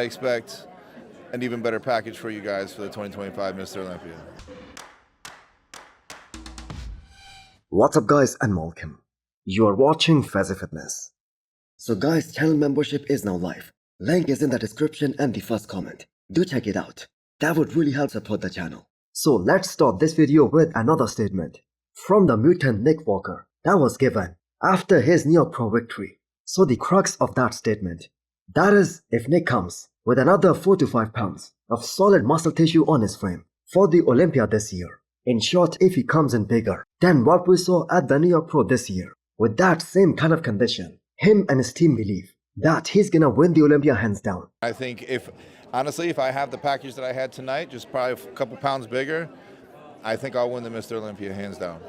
I expect an even better package for you guys for the 2025 Mr. Olympia. What's up guys, and welcome. You are watching Fazi Fitness. So guys, channel membership is now live. Link is in the description and the first comment. Do check it out. That would really help support the channel. So let's start this video with another statement from the mutant Nick Walker that was given after his New York Pro victory. So the crux of that statement, that is, if Nick comes with another 4 to 5 pounds of solid muscle tissue on his frame for the Olympia this year. In short, if he comes in bigger than what we saw at the New York Pro this year, with that same kind of condition, him and his team believe that he's gonna win the Olympia hands down. I think honestly, if I have the package that I had tonight, just probably a couple pounds bigger, I think I'll win the Mr. Olympia hands down.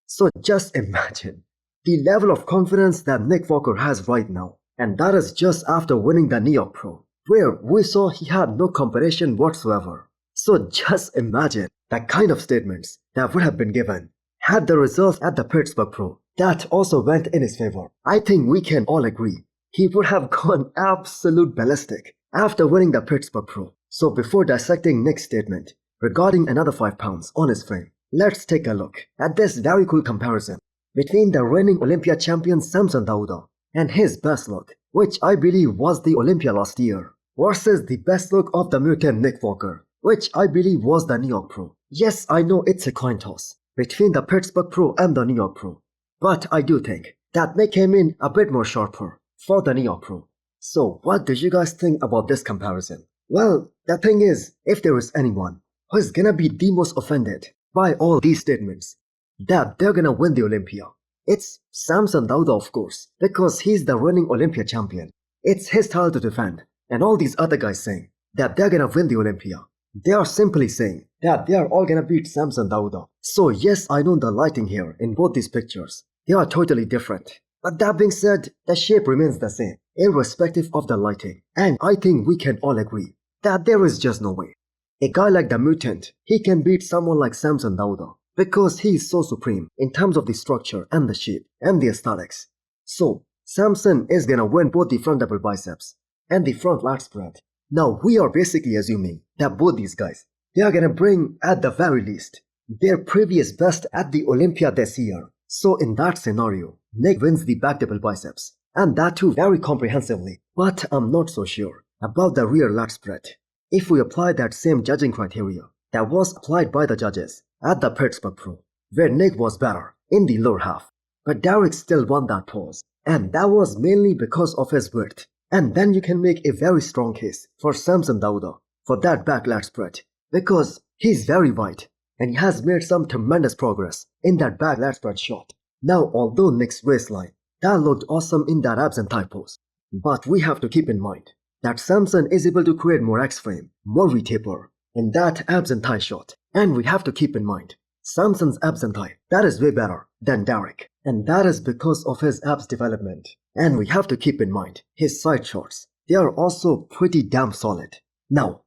So just imagine the level of confidence that Nick Walker has right now. And that is just after winning the New York Pro, where we saw he had no competition whatsoever. So just imagine the kind of statements that would have been given had the results at the Pittsburgh Pro that also went in his favor. I think we can all agree he would have gone absolute ballistic after winning the Pittsburgh Pro. So before dissecting Nick's statement regarding another 5 pounds on his frame, let's take a look at this very cool comparison between the reigning Olympia champion Samson Dauda and his best look, which I believe was the Olympia last year, versus the best look of the mutant Nick Walker, which I believe was the New York Pro. Yes, I know it's a coin toss between the Pittsburgh Pro and the New York Pro, but I do think that Nick came in a bit more sharper for the New York Pro. So what do you guys think about this comparison? Well, the thing is, if there is anyone who is gonna be the most offended by all these statements that they're gonna win the Olympia, it's Samson Dauda, of course, because he's the reigning Olympia champion. It's his title to defend, and all these other guys saying that they're gonna win the Olympia, they are simply saying that they are all gonna beat Samson Dauda. So yes, I know the lighting here in both these pictures, they are totally different. But that being said, the shape remains the same, irrespective of the lighting. And I think we can all agree that there is just no way a guy like the mutant, he can beat someone like Samson Dauda, because he is so supreme in terms of the structure and the shape and the aesthetics. So Samson is gonna win both the front double biceps and the front lat spread. Now we are basically assuming that both these guys, they are gonna bring at the very least their previous best at the Olympia this year. So in that scenario, Nick wins the back double biceps, and that too very comprehensively. But I'm not so sure about the rear lat spread. If we apply that same judging criteria that was applied by the judges at the Pittsburgh Pro, where Nick was better in the lower half, but Derek still won that pose, and that was mainly because of his width. And then you can make a very strong case for Samson Dauda for that back lat spread, because he's very wide and he has made some tremendous progress in that back lat spread shot. Now, although Nick's waistline, that looked awesome in that abs and thigh pose, but we have to keep in mind that Samson is able to create more X-frame, more retaper in that abs and thigh shot. And we have to keep in mind, Samson's abs and thigh, that is way better than Derek. And that is because of his abs development. And we have to keep in mind, his side shots, they are also pretty damn solid. Now,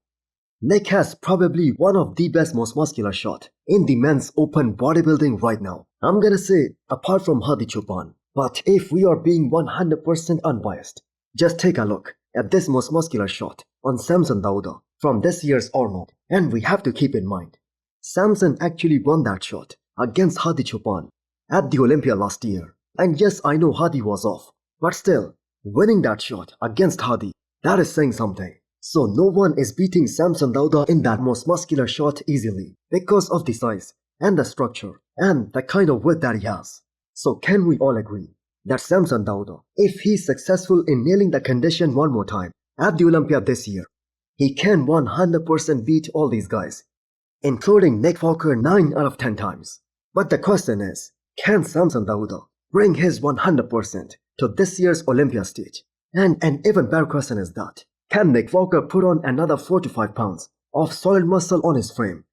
Nick has probably one of the best, most muscular shot in the men's open bodybuilding right now. I'm gonna say, apart from Hadi Chupan. But if we are being 100% unbiased, just take a look at this most muscular shot on Samson Dauda from this year's Arnold. And we have to keep in mind, Samson actually won that shot against Hadi Chupan at the Olympia last year. And yes, I know Hadi was off, but still, winning that shot against Hadi, that is saying something. So no one is beating Samson Dauda in that most muscular shot easily because of the size and the structure and the kind of width that he has. So can we all agree that Samson Dauda, if he's successful in nailing the condition one more time at the Olympia this year, he can 100% beat all these guys, including Nick Walker 9 out of 10 times. But the question is, can Samson Dauda bring his 100% to this year's Olympia stage? And an even better question is that, can Nick Walker put on another 4 to 5 pounds of solid muscle on his frame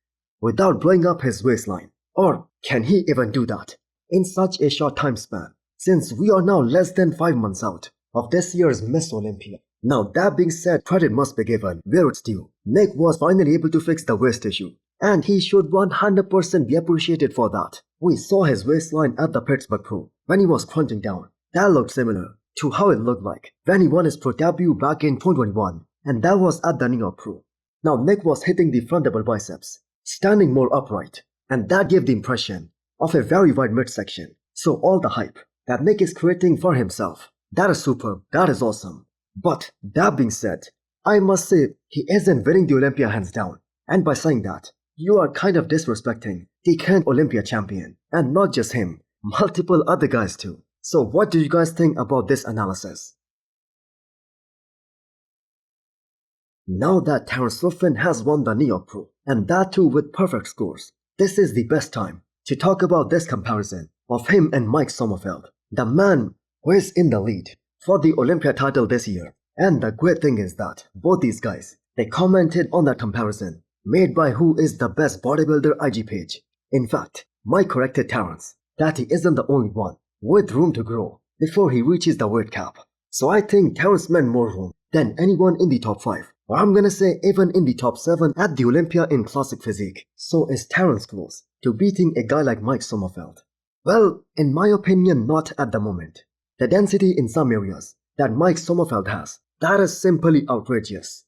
without blowing up his waistline? Or can he even do that in such a short time span, since we are now less than 5 months out of this year's Miss Olympia? Now that being said, credit must be given where it's due. Nick was finally able to fix the waist issue, and he should 100% be appreciated for that. We saw his waistline at the Pittsburgh Pro when he was crunching down. That looked similar to how it looked like when he won his pro debut back in 2021 and that was at the New York Pro. Now Nick was hitting the front double biceps, standing more upright, and that gave the impression of a very wide midsection. So all the hype that Nick is creating for himself, that is superb, that is awesome. But that being said, I must say he isn't winning the Olympia hands down. And by saying that, you are kind of disrespecting the current Olympia champion. And not just him, multiple other guys too. So what do you guys think about this analysis? Now that Terrence has won the New York Pro, and that too with perfect scores, this is the best time to talk about this comparison of him and Mike Sommerfeld, the man who is in the lead for the Olympia title this year. And the great thing is that both these guys, they commented on that comparison made by who is the best bodybuilder IG page. In fact, Mike corrected Terrence that he isn't the only one with room to grow before he reaches the weight cap. So I think Terrence meant more room than anyone in the top 5, or I'm gonna say even in the top 7 at the Olympia in classic physique. So is Terrence close to beating a guy like Mike Sommerfeld? Well, in my opinion, not at the moment. The density in some areas that Mike Sommerfeld has, that is simply outrageous.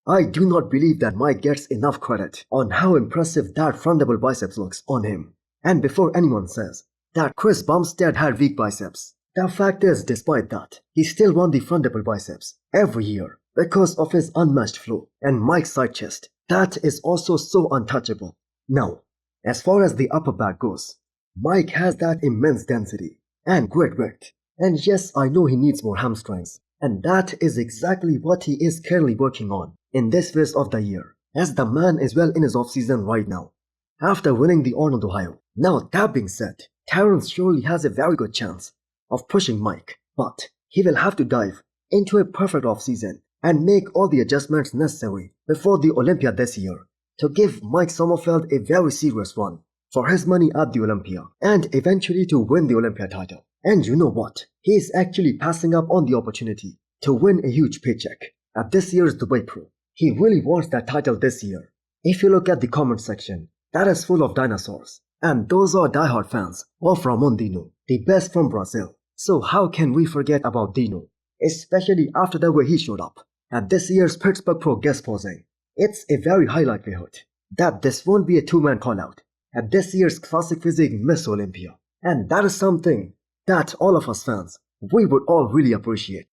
I do not believe that Mike gets enough credit on how impressive that front double biceps looks on him. And before anyone says that Chris Bumstead had weak biceps, the fact is, despite that, he still won the front double biceps every year because of his unmatched flow and Mike's side chest. That is also so untouchable. Now, as far as the upper back goes, Mike has that immense density and great width. And yes, I know he needs more hamstrings. And that is exactly what he is currently working on in this phase of the year, as the man is well in his off-season right now, after winning the Arnold Ohio. Now that being said, Terrence surely has a very good chance of pushing Mike, but he will have to dive into a perfect off-season and make all the adjustments necessary before the Olympia this year to give Mike Sommerfeld a very serious run for his money at the Olympia and eventually to win the Olympia title. And you know what? He is actually passing up on the opportunity to win a huge paycheck at this year's Dubai Pro. He really wants that title this year. If you look at the comment section, that is full of dinosaurs. And those are diehard fans of Ramon Dino, the best from Brazil. So how can we forget about Dino? Especially after the way he showed up at this year's Pittsburgh Pro guest posing. It's a very high likelihood that this won't be a two-man call-out at this year's Classic Physique Miss Olympia. And that is something that all of us fans, we would all really appreciate.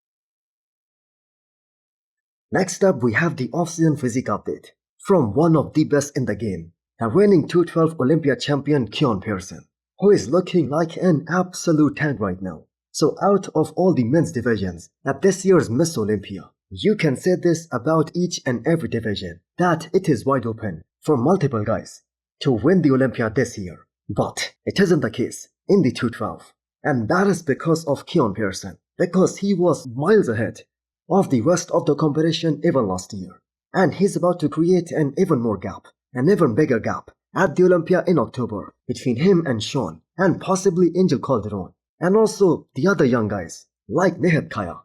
Next up, we have the off-season physique update from one of the best in the game, the reigning 212 Olympia champion Kon Pearson, who is looking like an absolute tank right now. So out of all the men's divisions at this year's Miss Olympia, you can say this about each and every division, that it is wide open for multiple guys to win the Olympia this year. But it isn't the case in the 212. And that is because of Kon Pearson, because he was miles ahead of the rest of the competition even last year. And he's about to create an even more gap, an even bigger gap at the Olympia in October between him and Sean and possibly Angel Calderon. And also the other young guys like Nehat Kaya,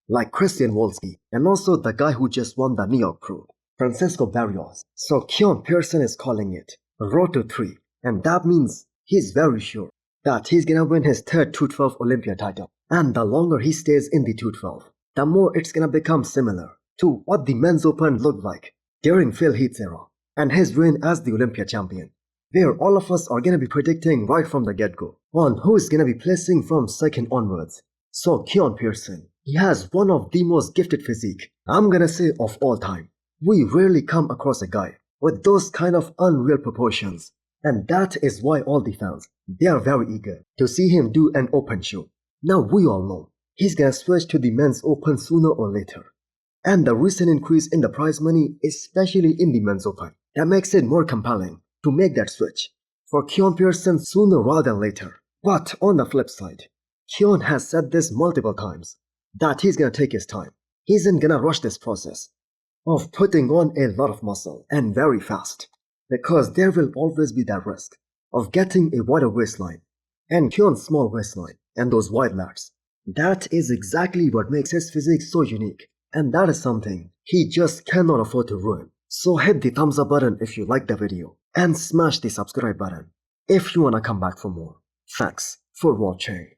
like Christian Wolski, and also the guy who just won the New York Pro, Francisco Barrios. So Kon Pearson is calling it Road to 3, and that means he's very sure that he's gonna win his third 212 Olympia title. And the longer he stays in the 212, the more it's gonna become similar to what the men's open looked like during Phil Heath's era and his reign as the Olympia champion, where all of us are gonna be predicting right from the get-go on who's gonna be placing from second onwards. So Kon Pearson, he has one of the most gifted physique, I'm gonna say, of all time. We rarely come across a guy with those kind of unreal proportions. And that is why all the fans, they are very eager to see him do an open show. Now we all know he's gonna switch to the men's open sooner or later. And the recent increase in the prize money, especially in the men's open, that makes it more compelling to make that switch for Kon Pearson sooner rather than later. But on the flip side, Kon has said this multiple times, that he's gonna take his time. He isn't gonna rush this process of putting on a lot of muscle and very fast, because there will always be that risk of getting a wider waistline. And Kon's small waistline and those wide lats, that is exactly what makes his physique so unique. And that is something he just cannot afford to ruin. So hit the thumbs up button if you liked the video and smash the subscribe button if you wanna come back for more. Thanks for watching.